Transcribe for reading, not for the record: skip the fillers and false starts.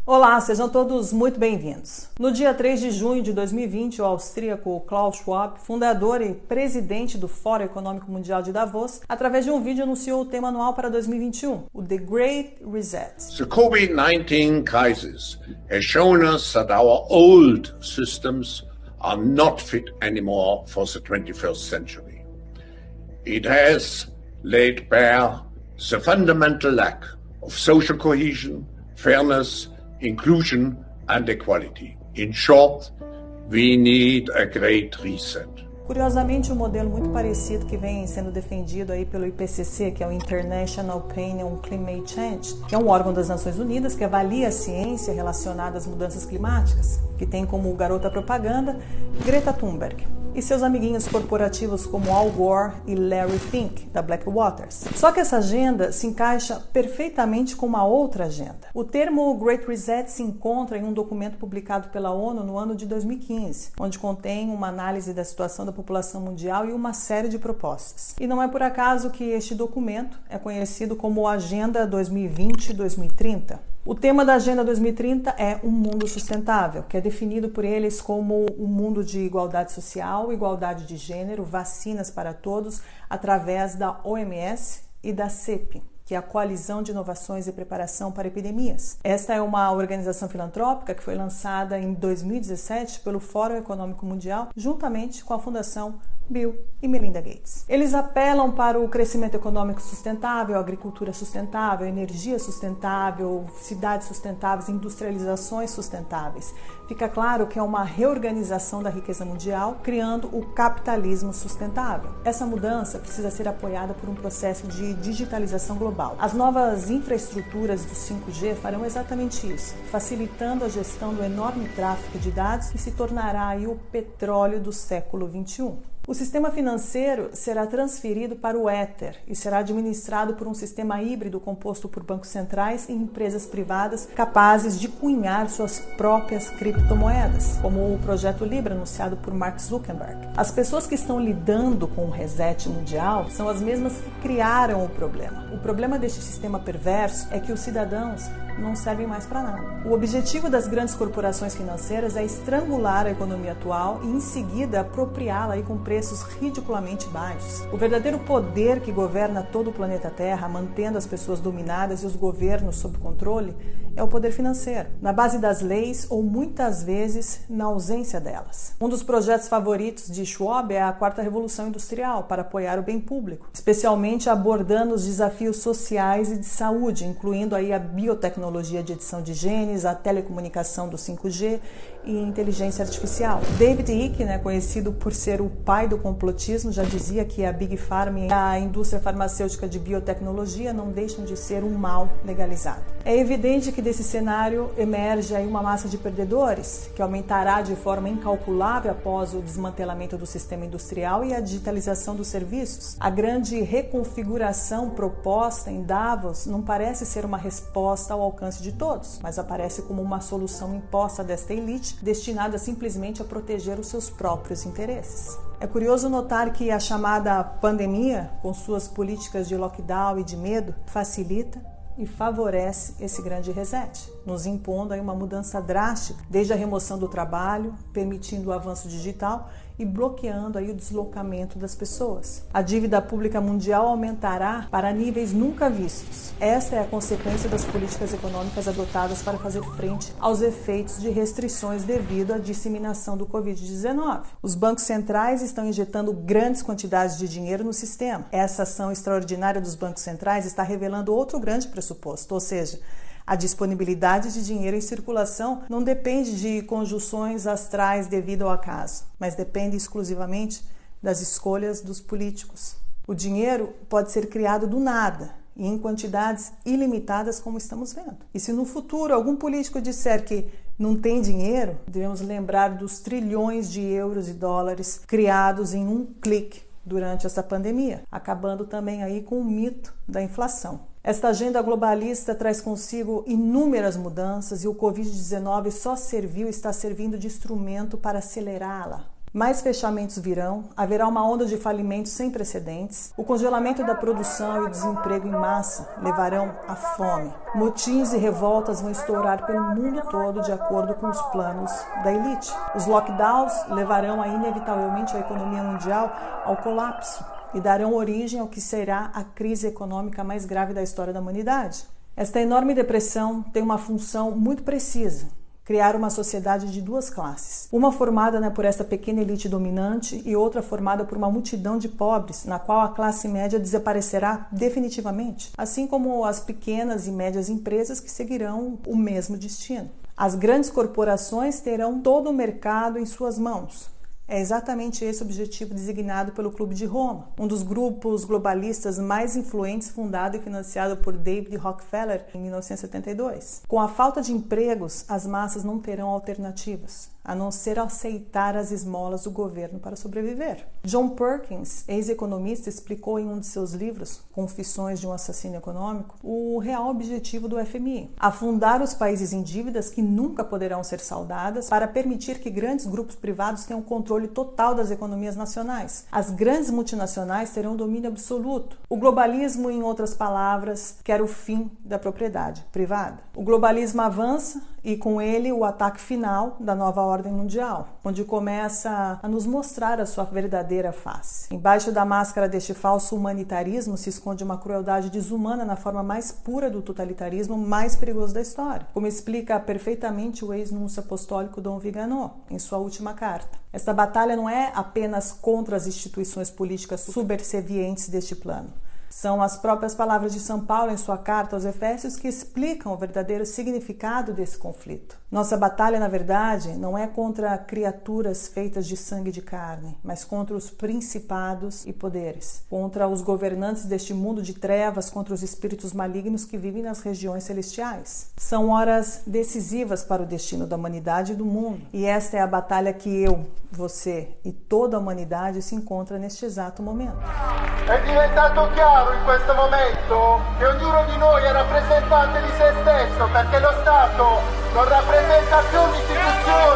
Olá, sejam todos muito bem-vindos. No dia 3 de junho de 2020, o austríaco Klaus Schwab, fundador e presidente do Fórum Econômico Mundial de Davos, através de um vídeo anunciou o tema anual para 2021, o The Great Reset. The COVID-19 crisis has shown us that our old systems are not fit anymore for the 21st century. It has laid bare the fundamental lack of social cohesion, fairness, inclusion and equality. In short, we need a great reset. Curiosamente, um modelo muito parecido que vem sendo defendido aí pelo IPCC, que é o International Panel on Climate Change, que é um órgão das Nações Unidas que avalia a ciência relacionada às mudanças climáticas, que tem como garota propaganda Greta Thunberg e seus amiguinhos corporativos como Al Gore e Larry Fink, da Blackwater. Só que essa agenda se encaixa perfeitamente com uma outra agenda. O termo Great Reset se encontra em um documento publicado pela ONU no ano de 2015, onde contém uma análise da situação da população mundial e uma série de propostas. E não é por acaso que este documento é conhecido como Agenda 2020-2030. O tema da Agenda 2030 é um mundo sustentável, que é definido por eles como um mundo de igualdade social, igualdade de gênero, vacinas para todos, através da OMS e da CEP, que é a Coalizão de Inovações e Preparação para Epidemias. Esta é uma organização filantrópica que foi lançada em 2017 pelo Fórum Econômico Mundial, juntamente com a Fundação Bill e Melinda Gates. Eles apelam para o crescimento econômico sustentável, agricultura sustentável, energia sustentável, cidades sustentáveis, industrializações sustentáveis. Fica claro que é uma reorganização da riqueza mundial, criando o capitalismo sustentável. Essa mudança precisa ser apoiada por um processo de digitalização global. As novas infraestruturas do 5G farão exatamente isso, facilitando a gestão do enorme tráfego de dados que se tornará aí o petróleo do século XXI. O sistema financeiro será transferido para o Ether e será administrado por um sistema híbrido composto por bancos centrais e empresas privadas capazes de cunhar suas próprias criptomoedas, como o projeto Libra anunciado por Mark Zuckerberg. As pessoas que estão lidando com o reset mundial são as mesmas que criaram o problema. O problema deste sistema perverso é que os cidadãos não servem mais para nada. O objetivo das grandes corporações financeiras é estrangular a economia atual e, em seguida, apropriá-la com preços ridiculamente baixos. O verdadeiro poder que governa todo o planeta Terra, mantendo as pessoas dominadas e os governos sob controle, é o poder financeiro, na base das leis ou muitas vezes na ausência delas. Um dos projetos favoritos de Schwab é a Quarta Revolução Industrial para apoiar o bem público, especialmente abordando os desafios sociais e de saúde, incluindo aí a biotecnologia de edição de genes, a telecomunicação do 5G e inteligência artificial. David Icke, conhecido por ser o pai do complotismo, já dizia que a Big Pharma e a indústria farmacêutica de biotecnologia não deixam de ser um mal legalizado. É evidente que desse cenário emerge aí uma massa de perdedores, que aumentará de forma incalculável após o desmantelamento do sistema industrial e a digitalização dos serviços. A grande reconfiguração proposta em Davos não parece ser uma resposta ao alcance de todos, mas aparece como uma solução imposta desta elite, destinada simplesmente a proteger os seus próprios interesses. É curioso notar que a chamada pandemia, com suas políticas de lockdown e de medo, facilita e favorece esse grande reset, nos impondo aí uma mudança drástica, desde a remoção do trabalho, permitindo o avanço digital e bloqueando aí o deslocamento das pessoas. A dívida pública mundial aumentará para níveis nunca vistos. Esta é a consequência das políticas econômicas adotadas para fazer frente aos efeitos de restrições devido à disseminação do Covid-19. Os bancos centrais estão injetando grandes quantidades de dinheiro no sistema. Essa ação extraordinária dos bancos centrais está revelando outro grande pressuposto, ou seja, a disponibilidade de dinheiro em circulação não depende de conjunções astrais devido ao acaso, mas depende exclusivamente das escolhas dos políticos. O dinheiro pode ser criado do nada e em quantidades ilimitadas, como estamos vendo. E se no futuro algum político disser que não tem dinheiro, devemos lembrar dos trilhões de euros e dólares criados em um clique durante essa pandemia, acabando também aí com o mito da inflação. Esta agenda globalista traz consigo inúmeras mudanças e o Covid-19 só está servindo de instrumento para acelerá-la. mais fechamentos virão, haverá uma onda de falimentos sem precedentes, o congelamento da produção e o desemprego em massa levarão à fome. Motins e revoltas vão estourar pelo mundo todo de acordo com os planos da elite. Os lockdowns levarão inevitavelmente a economia mundial ao colapso e darão origem ao que será a crise econômica mais grave da história da humanidade. Esta enorme depressão tem uma função muito precisa: criar uma sociedade de duas classes. Uma formada por esta pequena elite dominante e outra formada por uma multidão de pobres, na qual a classe média desaparecerá definitivamente, assim como as pequenas e médias empresas que seguirão o mesmo destino. As grandes corporações terão todo o mercado em suas mãos. É exatamente esse o objetivo designado pelo Clube de Roma, um dos grupos globalistas mais influentes, fundado e financiado por David Rockefeller em 1972. Com a falta de empregos, as massas não terão alternativas, a não ser aceitar as esmolas do governo para sobreviver. John Perkins, ex-economista, explicou em um de seus livros, Confissões de um Assassino Econômico, o real objetivo do FMI: afundar os países em dívidas que nunca poderão ser saldadas para permitir que grandes grupos privados tenham controle total das economias nacionais. As grandes multinacionais terão domínio absoluto. O globalismo, em outras palavras, quer o fim da propriedade privada. O globalismo avança e com ele o ataque final da nova ordem mundial, onde começa a nos mostrar a sua verdadeira face. Embaixo da máscara deste falso humanitarismo se esconde uma crueldade desumana na forma mais pura do totalitarismo mais perigoso da história, como explica perfeitamente o ex-núncio apostólico Dom Vigano em sua última carta. Esta batalha não é apenas contra as instituições políticas subservientes deste plano. São as próprias palavras de São Paulo em sua carta aos Efésios que explicam o verdadeiro significado desse conflito. Nossa batalha, na verdade, não é contra criaturas feitas de sangue e de carne, mas contra os principados e poderes, contra os governantes deste mundo de trevas, contra os espíritos malignos que vivem nas regiões celestiais. São horas decisivas para o destino da humanidade e do mundo, e esta é a batalha que eu, você e toda a humanidade se encontra neste exato momento. È diventato chiaro in questo momento che ognuno di noi è rappresentante di se stesso, perché lo Stato non rappresenta più l'istituzione.